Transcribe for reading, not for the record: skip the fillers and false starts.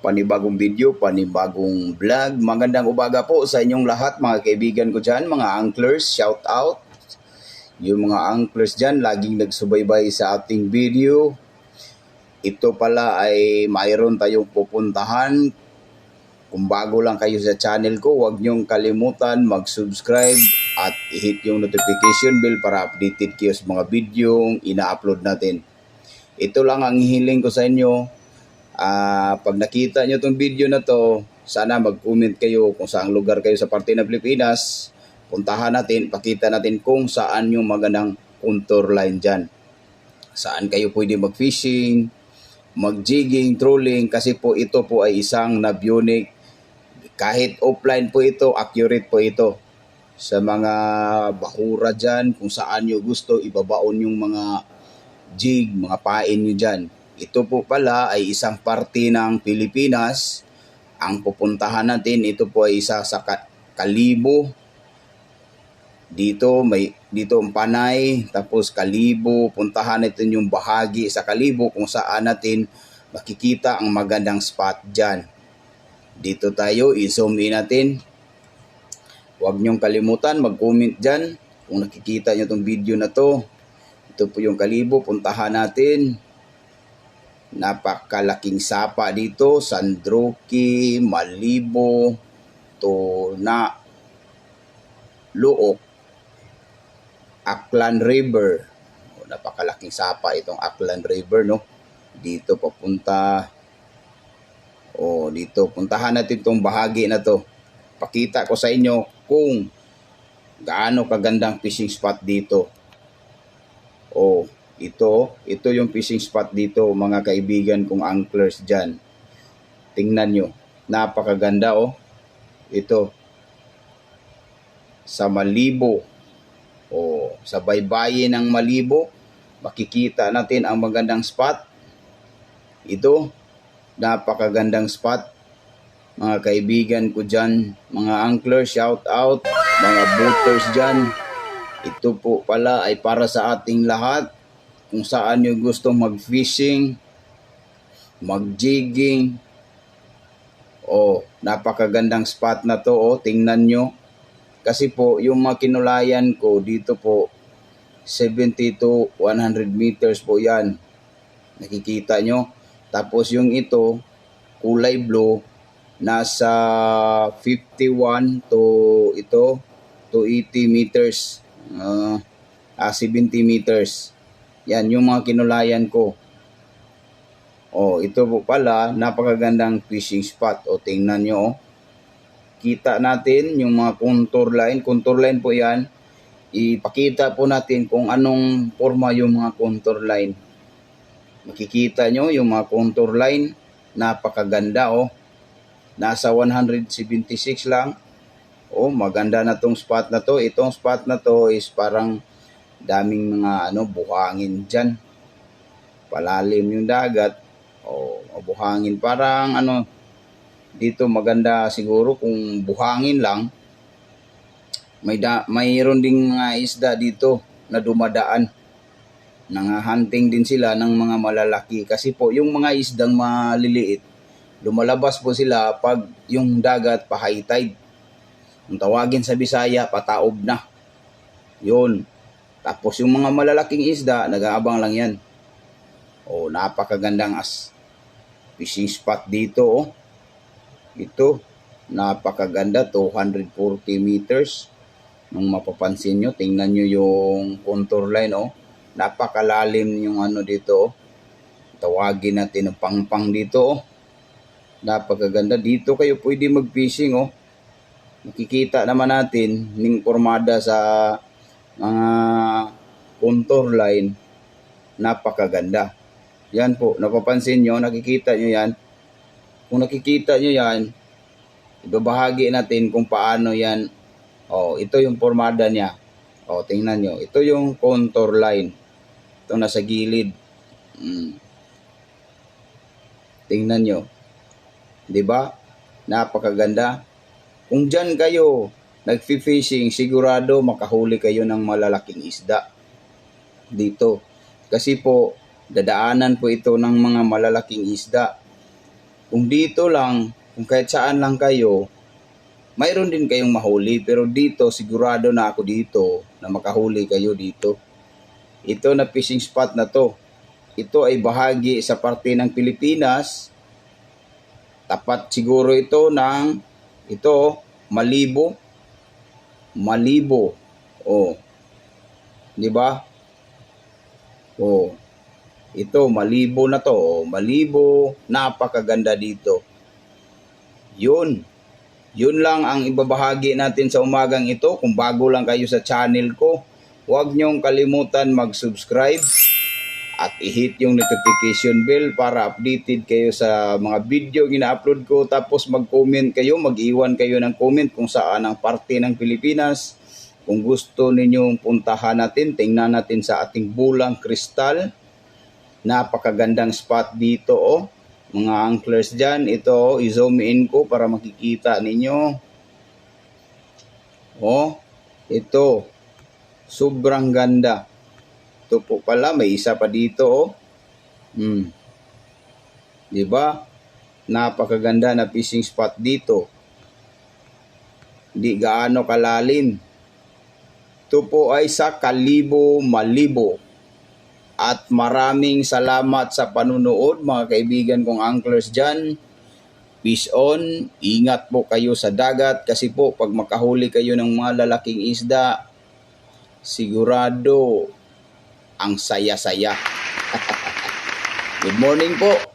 panibagong video, panibagong vlog. Magandang umaga po sa inyong lahat mga kaibigan ko dyan, mga anglers, shout out. Yung mga anglers dyan, laging nagsubaybay sa ating video. Ito pala ay mayroon tayong pupuntahan. Kung bago lang kayo sa channel ko, huwag niyong kalimutan mag-subscribe at i-hit yung notification bell para updated kayo sa mga video ina-upload natin. Ito lang ang hiling ko sa inyo. Pag nakita nyo itong video na to, sana mag-comment kayo kung saang lugar kayo sa parte ng Pilipinas. Puntahan natin, pakita natin kung saan yung magandang contour line dyan. Saan kayo pwede mag-fishing, mag-jigging, trolling, kasi po ito po ay isang nabionic. Kahit offline po ito, accurate po ito. Sa mga bahura dyan, kung saan nyo gusto, ibabaon yung mga jig, mga pain nyo dyan. Ito po pala ay isang parte ng Pilipinas. Ang pupuntahan natin, ito po ay isa sa Kalibo. Dito ang Panay, tapos Kalibo. Puntahan natin yung bahagi sa Kalibo kung saan natin makikita ang magandang spot dyan. Dito tayo, i-zoom in natin. Huwag niyong kalimutan, mag-comment dyan kung nakikita niyo itong video na to. Ito po yung Kalibo, puntahan natin. Napakalaking sapa dito, Sandroki, Malibo, Tuna, Luok, Aklan River. Napakalaking sapa itong Aklan River, no? Dito papunta. Dito puntahan natin itong bahagi na to. Pakita ko sa inyo kung gaano kagandang fishing spot dito. Ito yung fishing spot dito mga kaibigan kong anglers dyan. Tingnan nyo. Napakaganda Ito. Sa Malibo. Sa baybayin ng Malibo. Makikita natin ang magandang spot. Ito. Napakagandang spot. Mga kaibigan ko dyan. Mga anglers, shout out. Mga boaters dyan. Ito po pala ay para sa ating lahat. Kung saan nyo gusto mag-fishing, mag-jigging. Napakagandang spot na to. Tingnan nyo. Kasi po, yung mga kinulayan ko, dito po, 70 to 100 meters po yan. Nakikita nyo. Tapos yung ito, kulay blue, nasa 51 to 80 meters. 70 meters. Yan, yung mga kinulayan ko. Ito po pala, napakagandang fishing spot. Tingnan nyo. Kita natin yung mga contour line. Contour line po yan. Ipakita po natin kung anong forma yung mga contour line. Makikita nyo yung mga contour line. Napakaganda Nasa 176 lang. Maganda na tong spot na to. Itong spot na to is parang daming mga buhangin dyan. Palalim yung dagat. Buhangin. Parang dito maganda siguro kung buhangin lang. Mayroon ding mga isda dito na dumadaan. Nanghahunting din sila ng mga malalaki. Kasi po yung mga isdang maliliit, lumalabas po sila pag yung dagat pa high tide. Kung tawagin sa Bisaya, pataob na. Yun. Tapos yung mga malalaking isda, nag-aabang lang yan. Napakagandang fishing spot dito. Ito, napakaganda, 240 meters. Nung mapapansin nyo, tingnan nyo yung contour line. Napakalalim yung dito. Tawagin natin ang pangpang dito. Napakaganda. Dito kayo pwede mag-fishing. Makikita naman natin ning formada sa mga contour line, napakaganda. Yan po, napapansin nyo, nakikita nyo yan. Kung nakikita nyo yan, ibabahagi natin kung paano yan. Ito yung formada niya. Tingnan nyo, ito yung contour line. Ito nasa gilid. Tingnan nyo. Diba? Napakaganda. Kung dyan kayo nagfi-fishing, sigurado makahuli kayo ng malalaking isda dito. Kasi po, dadaanan po ito ng mga malalaking isda. Kung dito lang, kung kahit saan lang kayo, mayroon din kayong mahuli. Pero dito, sigurado na ako dito na makahuli kayo dito. Ito na fishing spot na to. Ito ay bahagi sa parte ng Pilipinas. Tapat siguro ito ng, ito, Malibo. Malibo. Oh. Di ba? Oh. Ito, Malibo na to. Oh. Malibo. Napakaganda dito. Yun. Yun lang ang ibabahagi natin sa umagang ito. Kung bago lang kayo sa channel ko, huwag niyong kalimutan mag-subscribe at i-hit yung notification bell para updated kayo sa mga video gina-upload ko. Tapos mag-comment kayo, mag-iwan kayo ng comment kung saan ang parte ng Pilipinas. Kung gusto ninyong puntahan natin, tingnan natin sa ating Bulang Kristal. Napakagandang spot dito, oh. Mga anglers dyan, ito, i-zoom in ko para makikita ninyo. Oh, ito, sobrang ganda. Ito po pala, may isa pa dito, oh. Diba? Napakaganda na fishing spot dito. Di gaano kalalim. Ito po ay sa Kalibo, Malibo. At maraming salamat sa panunood mga kaibigan kong anglers dyan. Peace on. Ingat po kayo sa dagat kasi po pag makahuli kayo ng mga lalaking isda, sigurado ang saya-saya. Good morning po.